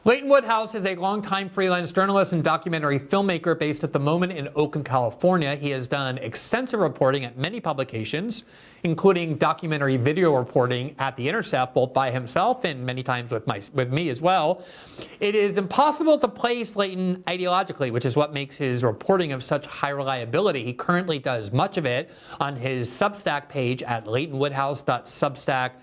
Leighton Woodhouse is a longtime freelance journalist and documentary filmmaker based at the moment in Oakland, California. He has done extensive reporting at many publications, including documentary video reporting at The Intercept, both by himself and many times with me as well. It is impossible to place Leighton ideologically, which is what makes his reporting of such high reliability. He currently does much of it on his Substack page at leightonwoodhouse.substack.com.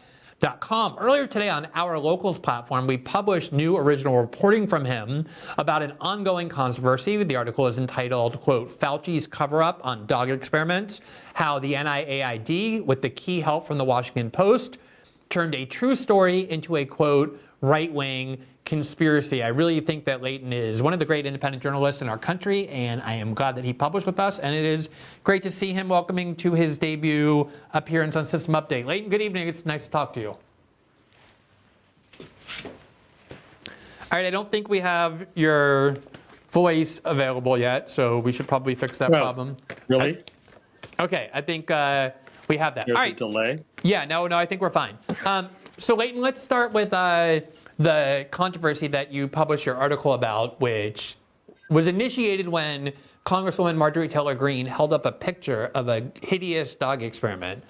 Earlier today on Our Locals platform, we published new original reporting from him about an ongoing controversy. The article is entitled, quote, Fauci's cover-up on dog experiments, how the NIAID, with the key help from the Washington Post, turned a true story into a, quote, right-wing conspiracy. I really think that Leighton is one of the great independent journalists in our country, and I am glad that he published with us, and it is great to see him welcoming to his debut appearance on System Update. Leighton, good evening. It's nice to talk to you. All right, I don't think we have your voice available yet, so we should probably fix that problem. Really? Okay, I think we have that. There's All right. a delay? Yeah, no, I think we're fine. So Leighton, let's start with the controversy that you published your article about, which was initiated when Congresswoman Marjorie Taylor Greene held up a picture of a hideous dog experiment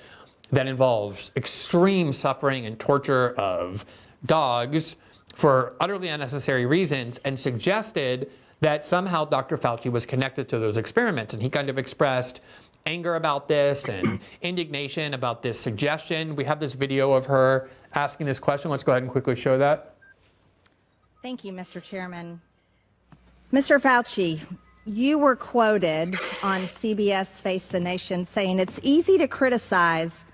that involves extreme suffering and torture of dogs for utterly unnecessary reasons, and suggested that somehow Dr. Fauci was connected to those experiments. And he kind of expressed anger about this and indignation about this suggestion. We have this video of her asking this question. Let's go ahead and quickly show that. Thank you, Mr. Chairman. Mr. Fauci, you were quoted on CBS Face the Nation saying it's easy to criticize,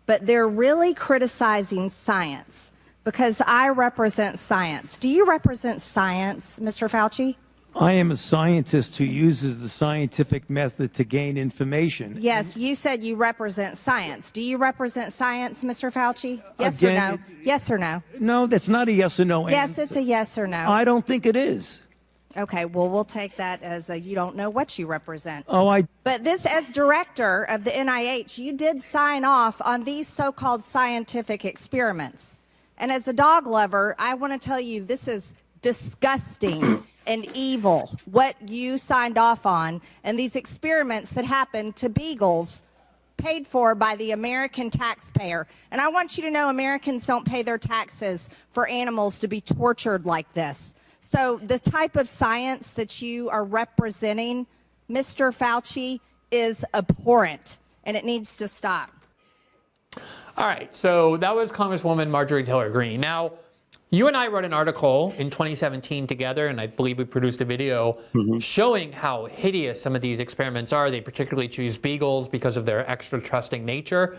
but they're really criticizing science because I represent science. Do you represent science, Mr. Fauci? I am a scientist who uses the scientific method to gain information. Yes, you said you represent science. Do you represent science, Mr. Fauci? Yes Again, or no? Yes or no? No, that's not a yes or no answer. Yes, it's a yes or no. I don't think it is. Okay, well, we'll take that as a you don't know what you represent. Oh, But this, as director of the NIH, you did sign off on these so-called scientific experiments. And as a dog lover, I want to tell you this is disgusting and evil, what you signed off on, and these experiments that happened to beagles paid for by the American taxpayer. And I want you to know Americans don't pay their taxes for animals to be tortured like this. So the type of science that you are representing, Mr. Fauci, is abhorrent, and it needs to stop. All right, so that was Congresswoman Marjorie Taylor Greene. Now, you and I wrote an article in 2017 together, and I believe we produced a video showing how hideous some of these experiments are. They particularly choose beagles because of their extra trusting nature.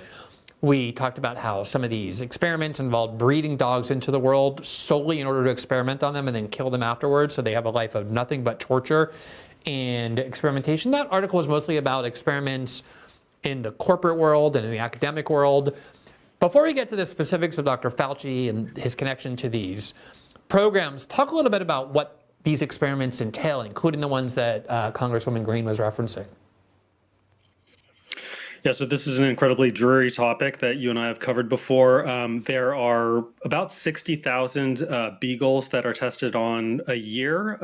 We talked about how some of these experiments involved breeding dogs into the world solely in order to experiment on them and then kill them afterwards, so they have a life of nothing but torture and experimentation. That article was mostly about experiments in the corporate world and in the academic world. Before we get to the specifics of Dr. Fauci and his connection to these programs, talk a little bit about what these experiments entail, including the ones that Congresswoman Greene was referencing. Yeah, so this is an incredibly dreary topic that you and I have covered before. There are about 60,000 beagles that are tested on a year.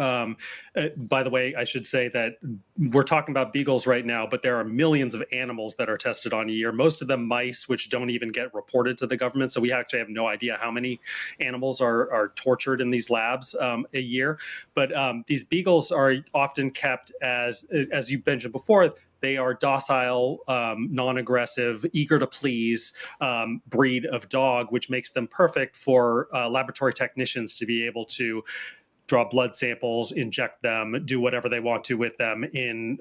By the way, I should say that we're talking about beagles right now, but there are millions of animals that are tested on a year, most of them mice, which don't even get reported to the government. So we actually have no idea how many animals are tortured in these labs a year. But these beagles are often kept as you mentioned before, they are docile, non-aggressive, eager to please breed of dog, which makes them perfect for laboratory technicians to be able to draw blood samples, inject them, do whatever they want to with them in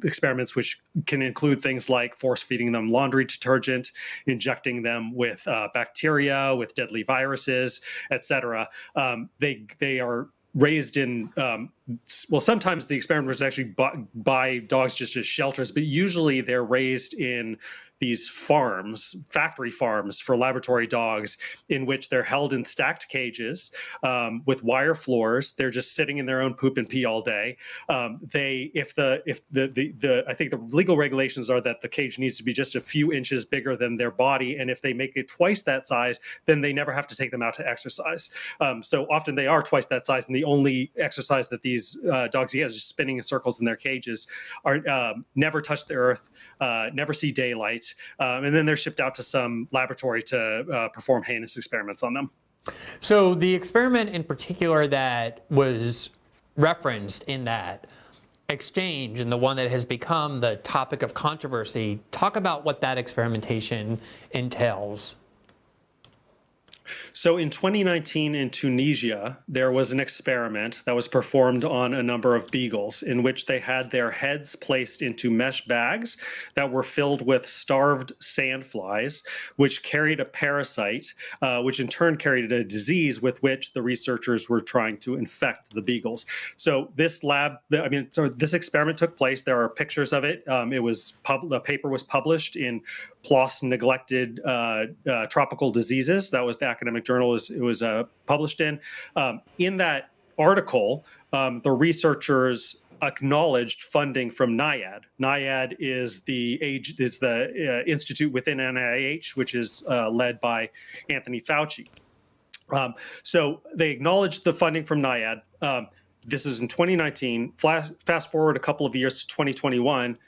experiments, which can include things like force feeding them laundry detergent, injecting them with bacteria, with deadly viruses, etc. They are raised in, sometimes the experimenters actually buy dogs just as shelters, but usually they're raised in these farms, factory farms for laboratory dogs, in which they're held in stacked cages with wire floors. They're just sitting in their own poop and pee all day. I think the legal regulations are that the cage needs to be just a few inches bigger than their body, and if they make it twice that size, then they never have to take them out to exercise. So often they are twice that size, and the only exercise that these dogs get is just spinning in circles in their cages, are never touch the earth, never see daylight, and then they're shipped out to some laboratory to perform heinous experiments on them. So the experiment in particular that was referenced in that exchange, and the one that has become the topic of controversy, talk about what that experimentation entails. So in 2019 in Tunisia, there was an experiment that was performed on a number of beagles in which they had their heads placed into mesh bags that were filled with starved sandflies, which carried a parasite, which in turn carried a disease with which the researchers were trying to infect the beagles. So this this experiment took place. There are pictures of it. The paper was published in PLOS Neglected Tropical Diseases. That was the academic journal it was published in. In that article, the researchers acknowledged funding from NIAID. NIAID is the institute within NIH, which is led by Anthony Fauci. So they acknowledged the funding from NIAID. This is in 2019. Fast forward a couple of years to 2021.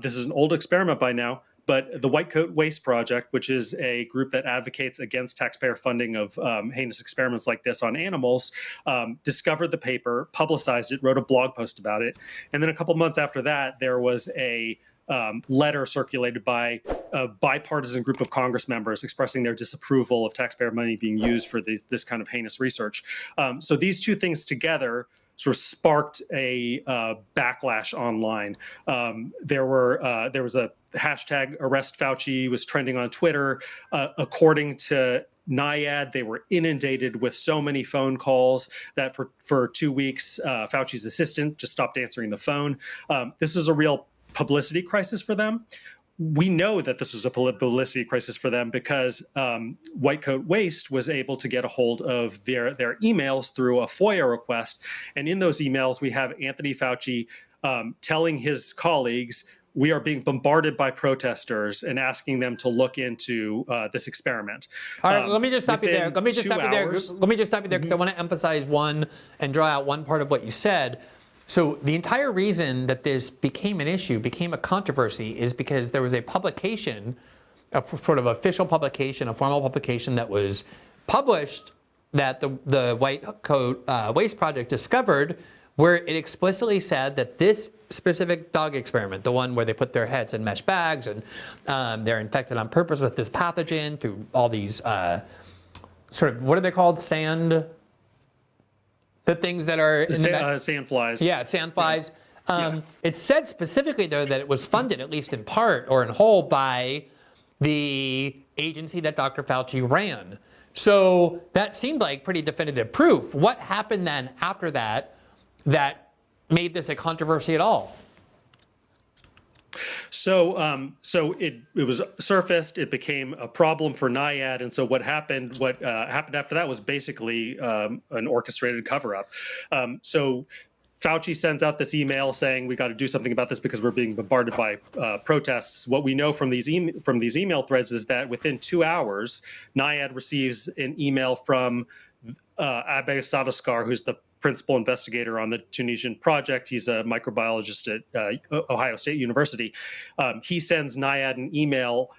This is an old experiment by now. But the White Coat Waste Project, which is a group that advocates against taxpayer funding of heinous experiments like this on animals, discovered the paper, publicized it, wrote a blog post about it. And then a couple months after that, there was a letter circulated by a bipartisan group of Congress members expressing their disapproval of taxpayer money being used for this kind of heinous research. So these two things together sort of sparked a backlash online. There was a hashtag Arrest Fauci was trending on Twitter. According to NIAID, they were inundated with so many phone calls that for 2 weeks, Fauci's assistant just stopped answering the phone. This is a real publicity crisis for them. We know that this was a publicity crisis for them because White Coat Waste was able to get a hold of their emails through a FOIA request. And in those emails, we have Anthony Fauci telling his colleagues, we are being bombarded by protesters and asking them to look into this experiment. All right, let me just stop you there. Let me just stop you there because I want to emphasize one and draw out one part of what you said. So the entire reason that this became an issue, became a controversy, is because there was a publication, a sort of official publication, a formal publication that was published that the White Coat Waste Project discovered, where it explicitly said that this specific dog experiment, the one where they put their heads in mesh bags and they're infected on purpose with this pathogen through all these sort of, what are they called? The things that are in the sandflies. Yeah, sandflies. It said specifically there that it was funded, at least in part or in whole, by the agency that Dr. Fauci ran. So that seemed like pretty definitive proof. What happened then after that that made this a controversy at all? So it was surfaced. It became a problem for NIAID, and so what happened after that was basically an orchestrated cover-up. So Fauci sends out this email saying we got to do something about this because we're being bombarded by protests. What we know from these email threads is that within 2 hours, NIAID receives an email from Abay Sadaskar, who's the principal investigator on the Tunisian project. He's a microbiologist at Ohio State University. He sends NIAID an email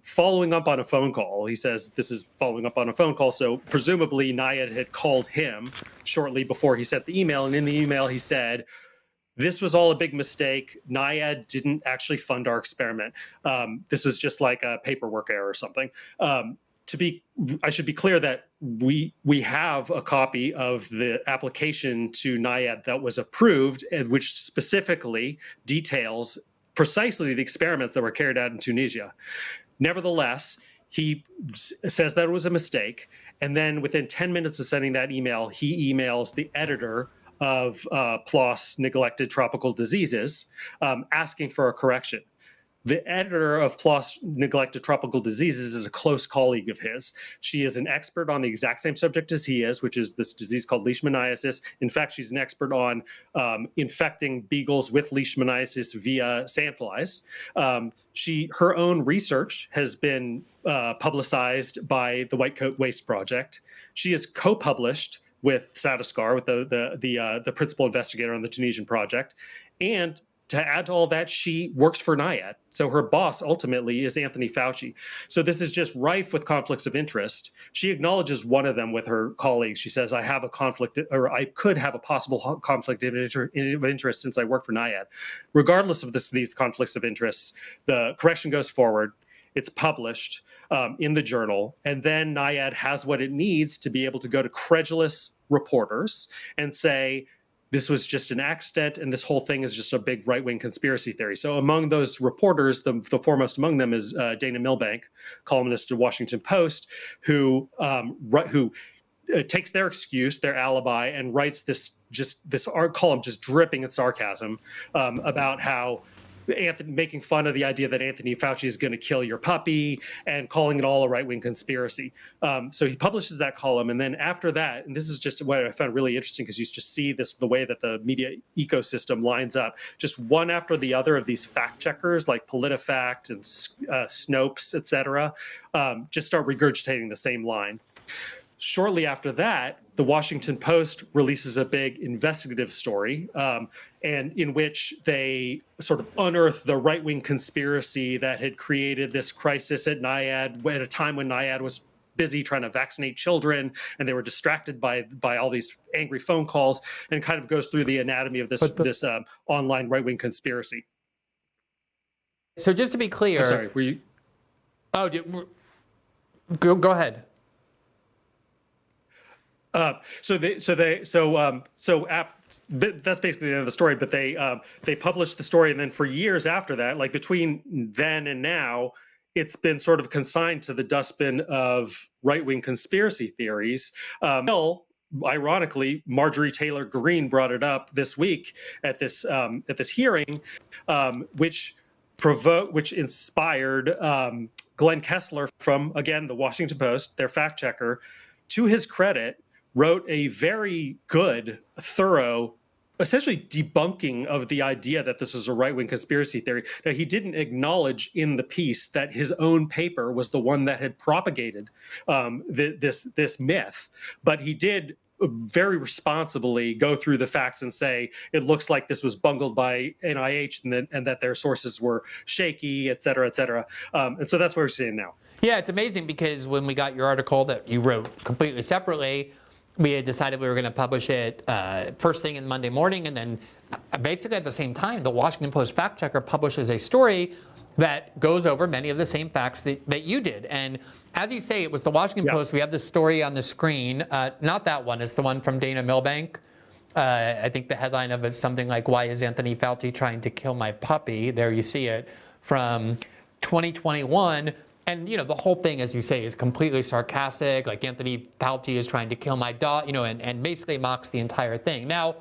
following up on a phone call. He says this is following up on a phone call. So presumably NIAID had called him shortly before he sent the email. And in the email, he said, this was all a big mistake. NIAID didn't actually fund our experiment. This was just like a paperwork error or something. I should be clear that we have a copy of the application to NIAID that was approved, and which specifically details precisely the experiments that were carried out in Tunisia. Nevertheless, he says that it was a mistake, and then within 10 minutes of sending that email, he emails the editor of PLOS Neglected Tropical Diseases asking for a correction. The editor of PLOS Neglected Tropical Diseases is a close colleague of his. She is an expert on the exact same subject as he is, which is this disease called leishmaniasis. In fact, she's an expert on infecting beagles with leishmaniasis via sandflies. Her own research has been publicized by the White Coat Waste Project. She has co-published with Sadaskar, with the principal investigator on the Tunisian project, and to add to all that, she works for NIAID. So her boss ultimately is Anthony Fauci. So this is just rife with conflicts of interest. She acknowledges one of them with her colleagues. She says, I have a conflict, or I could have a possible conflict of interest since I work for NIAID. Regardless of these conflicts of interest, the correction goes forward. It's published in the journal, and then NIAID has what it needs to be able to go to credulous reporters and say, this was just an accident, and this whole thing is just a big right-wing conspiracy theory. So among those reporters, the foremost among them is Dana Milbank, columnist at Washington Post, who takes their excuse, their alibi, and writes this column just dripping in sarcasm about how making fun of the idea that Anthony Fauci is going to kill your puppy and calling it all a right-wing conspiracy. So he publishes that column. And then after that, and this is just what I found really interesting because you just see the way that the media ecosystem lines up, just one after the other of these fact checkers like PolitiFact and Snopes, et cetera, just start regurgitating the same line. Shortly after that, the Washington Post releases a big investigative story, and in which they sort of unearth the right-wing conspiracy that had created this crisis at NIAID at a time when NIAID was busy trying to vaccinate children, and they were distracted by all these angry phone calls, and kind of goes through the anatomy of this online right-wing conspiracy. So just to be clear, I'm sorry, were you? Oh, go ahead. That's basically the end of the story. But they published the story, and then for years after that, like between then and now, it's been sort of consigned to the dustbin of right-wing conspiracy theories. Ironically, Marjorie Taylor Greene brought it up this week at this hearing, which inspired Glenn Kessler from, again, the Washington Post, their fact checker. To his credit, wrote a very good, thorough, essentially debunking of the idea that this is a right-wing conspiracy theory. Now, he didn't acknowledge in the piece that his own paper was the one that had propagated this myth, but he did very responsibly go through the facts and say it looks like this was bungled by NIH and that their sources were shaky, et cetera, et cetera. And so that's what we're seeing now. Yeah, it's amazing because when we got your article that you wrote completely separately, we had decided we were going to publish it first thing in Monday morning, and then basically at the same time, the Washington Post fact checker publishes a story that goes over many of the same facts that you did. And as you say, it was the Washington Post. We have this story on the screen. Not that one. It's the one from Dana Milbank. I think the headline of it is something like, "Why is Anthony Fauci trying to kill my puppy?" There you see it from 2021. And, the whole thing, as you say, is completely sarcastic. Like Anthony Fauci is trying to kill my dog, and basically mocks the entire thing. Now,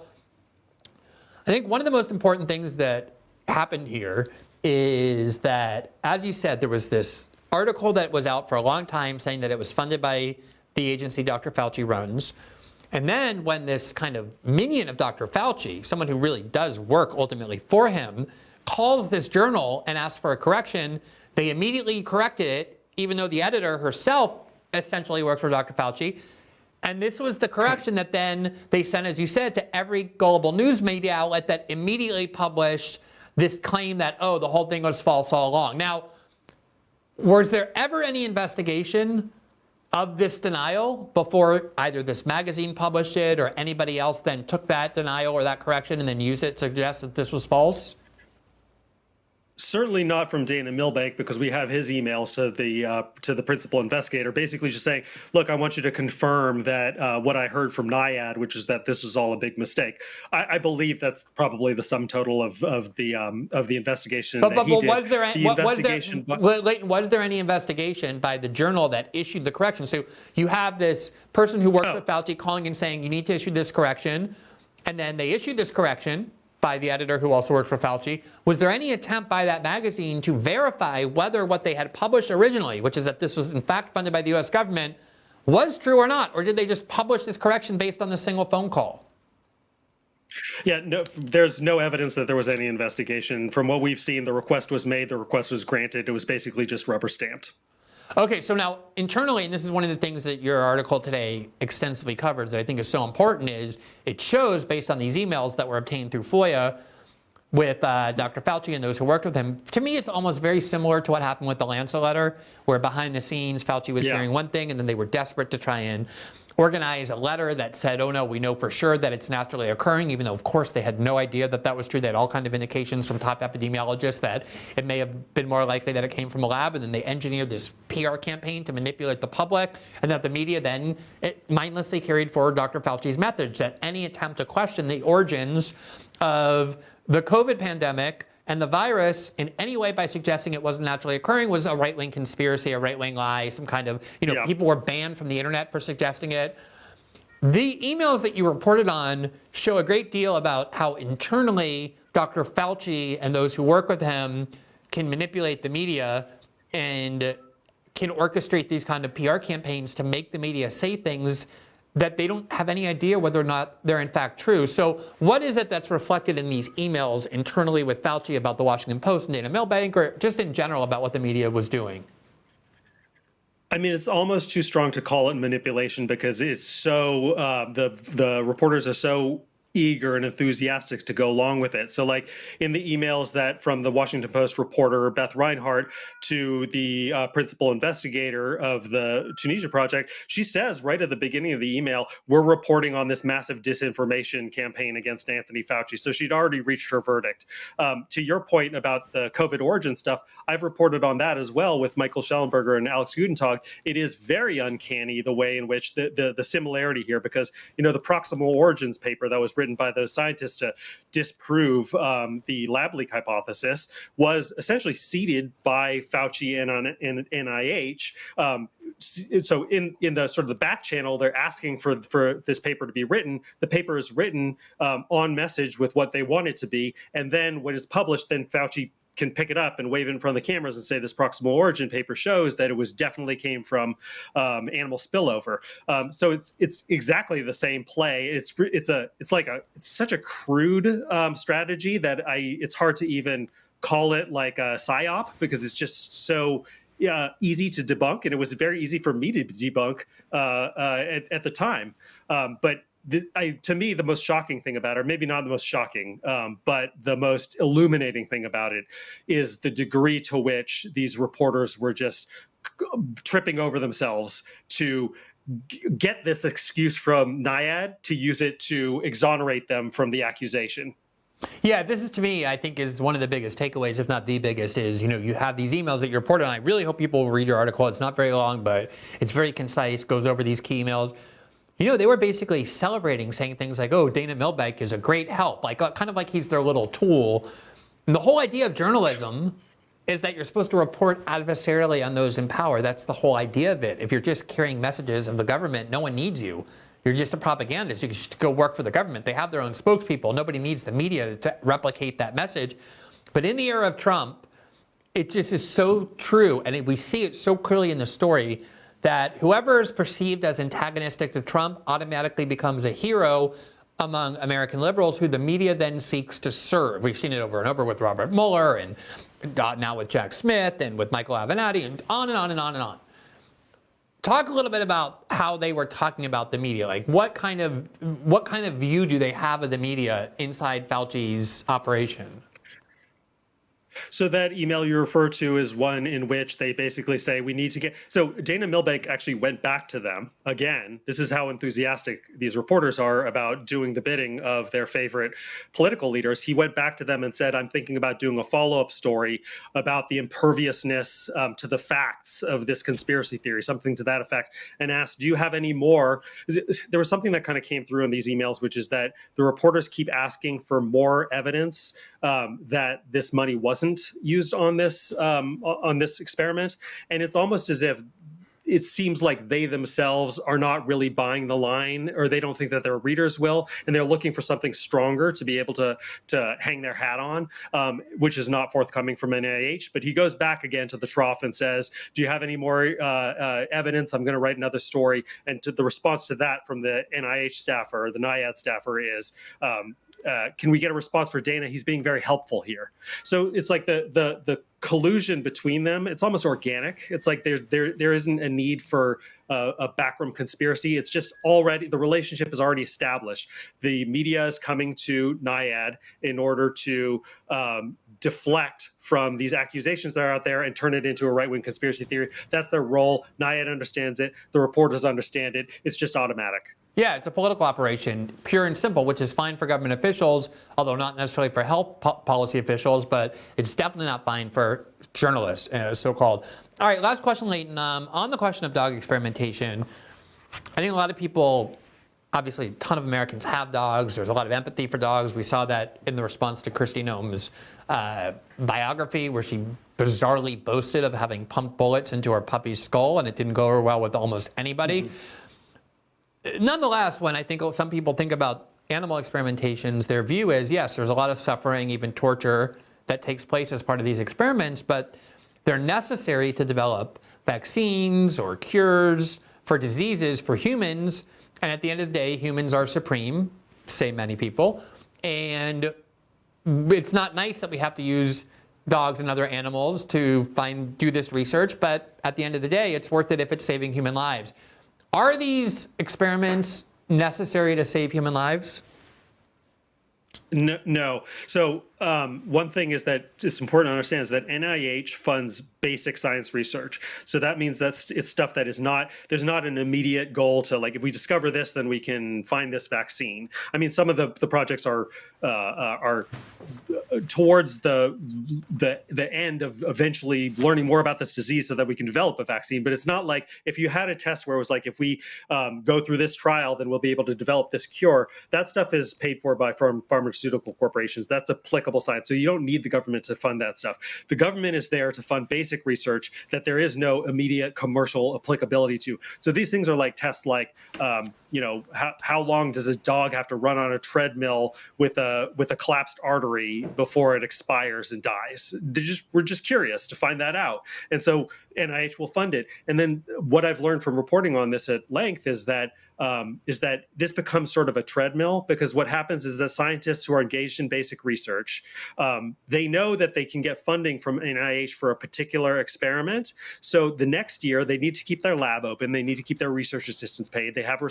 I think one of the most important things that happened here is that, as you said, there was this article that was out for a long time saying that it was funded by the agency Dr. Fauci runs. And then when this kind of minion of Dr. Fauci, someone who really does work ultimately for him, calls this journal and asks for a correction, they immediately corrected it, even though the editor herself essentially works for Dr. Fauci. And this was the correction that then they sent, as you said, to every gullible news media outlet that immediately published this claim that, the whole thing was false all along. Now, was there ever any investigation of this denial before either this magazine published it or anybody else then took that denial or that correction and then used it to suggest that this was false? Certainly not from Dana Milbank, because we have his emails to the principal investigator, basically just saying, "Look, I want you to confirm that what I heard from NIAID, which is that this was all a big mistake." I believe that's probably the sum total of the investigation. But was there any investigation by the journal that issued the correction? So you have this person who works with Fauci calling and saying, "You need to issue this correction," and then they issued this correction. by the editor who also worked for Fauci. Was there any attempt by that magazine to verify whether what they had published originally, which is that this was in fact funded by the US government, was true or not? Or did they just publish this correction based on this single phone call? Yeah, no, there's no evidence that there was any investigation. From what we've seen, the request was made, the request was granted. It was basically just rubber stamped. Okay, so now internally, and this is one of the things that your article today extensively covers that I think is so important, is it shows, based on these emails that were obtained through FOIA with Dr. Fauci and those who worked with him, to me it's almost very similar to what happened with the Lancet letter, where behind the scenes Fauci was hearing one thing and then they were desperate to try and organize a letter that said, oh no, we know for sure that it's naturally occurring, even though of course they had no idea that that was true. They had all kinds of indications from top epidemiologists that it may have been more likely that it came from a lab, and then they engineered this PR campaign to manipulate the public, and that the media then mindlessly carried forward Dr. Fauci's methods, that any attempt to question the origins of the COVID pandemic and the virus in any way by suggesting it wasn't naturally occurring was a right-wing conspiracy, a right-wing lie, some kind of, people were banned from the internet for suggesting it. The emails that you reported on show a great deal about how internally Dr. Fauci and those who work with him can manipulate the media and can orchestrate these kind of PR campaigns to make the media say things that they don't have any idea whether or not they're in fact true. So what is it that's reflected in these emails internally with Fauci about the Washington Post and Dana Milbank, or just in general about what the media was doing? I mean, it's almost too strong to call it manipulation because it's so, the reporters are so eager and enthusiastic to go along with it. So like in the emails that from the Washington Post reporter Beth Reinhardt to the principal investigator of the Tunisia project, she says right at the beginning of the email, we're reporting on this massive disinformation campaign against Anthony Fauci. So she'd already reached her verdict. To your point about the COVID origin stuff, I've reported on that as well with Michael Schellenberger and Alex Gutentag. It is very uncanny the way in which the similarity here, because, the proximal origins paper that was written by those scientists to disprove the lab leak hypothesis was essentially seeded by Fauci and NIH. So in the sort of the back channel, they're asking for this paper to be written. The paper is written on message with what they want it to be. And then when it's published, then Fauci can pick it up and wave it in front of the cameras and say this proximal origin paper shows that it was definitely came from animal spillover. So it's exactly the same play. It's such a crude strategy that it's hard to even call it like a psyop, because it's just so easy to debunk, and it was very easy for me to debunk at the time. But to me, the most shocking thing about it, or maybe not the most shocking, but the most illuminating thing about it is the degree to which these reporters were just tripping over themselves to get this excuse from NIAID to use it to exonerate them from the accusation. Yeah, this is, to me, I think is one of the biggest takeaways, if not the biggest, is, you have these emails that you reported on. I really hope people will read your article. It's not very long, but it's very concise, goes over these key emails. They were basically celebrating, saying things like, oh, Dana Milbank is a great help, like kind of like he's their little tool. And the whole idea of journalism is that you're supposed to report adversarially on those in power. That's the whole idea of it. If you're just carrying messages of the government, no one needs you. You're just a propagandist. You can just go work for the government. They have their own spokespeople. Nobody needs the media to replicate that message. But in the era of Trump, it just is so true, and we see it so clearly in the story, that whoever is perceived as antagonistic to Trump automatically becomes a hero among American liberals who the media then seeks to serve. We've seen it over and over with Robert Mueller, and now with Jack Smith, and with Michael Avenatti, and on and on and on and on. Talk a little bit about how they were talking about the media. Like what kind of view do they have of the media inside Fauci's operation? So that email you refer to is one in which they basically say we need to get. So Dana Milbank actually went back to them again. This is how enthusiastic these reporters are about doing the bidding of their favorite political leaders. He went back to them and said, I'm thinking about doing a follow-up story about the imperviousness to the facts of this conspiracy theory, something to that effect, and asked, do you have any more? There was something that kind of came through in these emails, which is that the reporters keep asking for more evidence that this money wasn't used on this experiment, and it's almost as if it seems like they themselves are not really buying the line, or they don't think that their readers will, and they're looking for something stronger to be able to hang their hat on, which is not forthcoming from NIH. But he goes back again to the trough and says, do you have any more evidence? I'm going to write another story. And the response to that from the NIH staffer, or the NIAID staffer, is, can we get a response for Dana? He's being very helpful here. So it's like the collusion between them, it's almost organic. It's like there isn't a need for a backroom conspiracy. It's just already, the relationship is already established. The media is coming to NIAID in order to deflect from these accusations that are out there and turn it into a right-wing conspiracy theory. That's their role. NIAID understands it. The reporters understand it. It's just automatic. Yeah, it's a political operation, pure and simple, which is fine for government officials, although not necessarily for health policy officials, but it's definitely not fine for journalists, so-called. All right, last question, Leighton. On the question of dog experimentation, I think a lot of people, obviously a ton of Americans have dogs. There's a lot of empathy for dogs. We saw that in the response to Kristi Noem's biography, where she bizarrely boasted of having pumped bullets into her puppy's skull, and it didn't go over well with almost anybody. Mm-hmm. Nonetheless, when I think some people think about animal experimentations, their view is, yes, there's a lot of suffering, even torture, that takes place as part of these experiments, but they're necessary to develop vaccines or cures for diseases for humans. And at the end of the day, humans are supreme, say many people. And it's not nice that we have to use dogs and other animals to do this research, but at the end of the day, it's worth it if it's saving human lives. Are these experiments necessary to save human lives? No. So one thing is that it's important to understand is that NIH funds basic science research. So that means it's stuff that is not, there's not an immediate goal to, like, if we discover this, then we can find this vaccine. I mean, some of the projects are towards the end of eventually learning more about this disease so that we can develop a vaccine. But it's not like if you had a test where it was like, if we go through this trial, then we'll be able to develop this cure. That stuff is paid for by pharmaceutical corporations. That's applicable science. So you don't need the government to fund that stuff. The government is there to fund basic research that there is no immediate commercial applicability to. So these things are like tests like, how long does a dog have to run on a treadmill with a collapsed artery before it expires and dies? We're just curious to find that out. And so NIH will fund it. And then what I've learned from reporting on this at length is that this becomes sort of a treadmill, because what happens is that scientists who are engaged in basic research, they know that they can get funding from NIH for a particular experiment. So the next year, they need to keep their lab open. They need to keep their research assistants paid. They have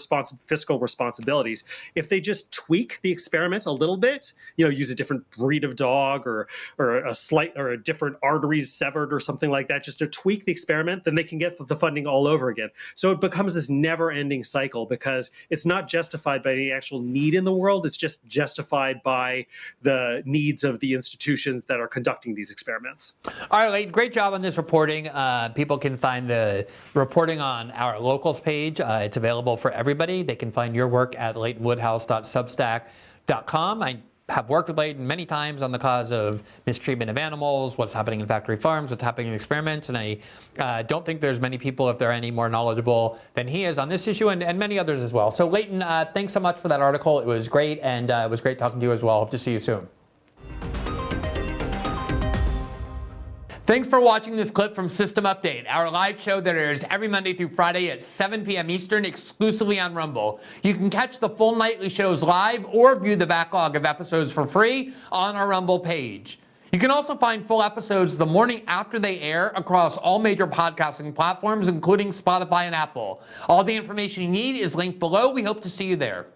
fiscal responsibilities. If they just tweak the experiment a little bit, use a different breed of dog or a different arteries severed or something like that, just to tweak the experiment, then they can get the funding all over again. So it becomes this never-ending cycle, because it's not justified by any actual need in the world. It's just justified by the needs of the institutions that are conducting these experiments. All right, Leighton, great job on this reporting. People can find the reporting on our locals page. It's available for everybody. They can find your work at leightonwoodhouse.substack.com. I have worked with Leighton many times on the cause of mistreatment of animals, what's happening in factory farms, what's happening in experiments, and I don't think there's many people, if they're any more knowledgeable than he is on this issue, and many others as well. So Leighton, thanks so much for that article. It was great, and it was great talking to you as well. Hope to see you soon. Thanks for watching this clip from System Update, our live show that airs every Monday through Friday at 7 p.m. Eastern, exclusively on Rumble. You can catch the full nightly shows live or view the backlog of episodes for free on our Rumble page. You can also find full episodes the morning after they air across all major podcasting platforms, including Spotify and Apple. All the information you need is linked below. We hope to see you there.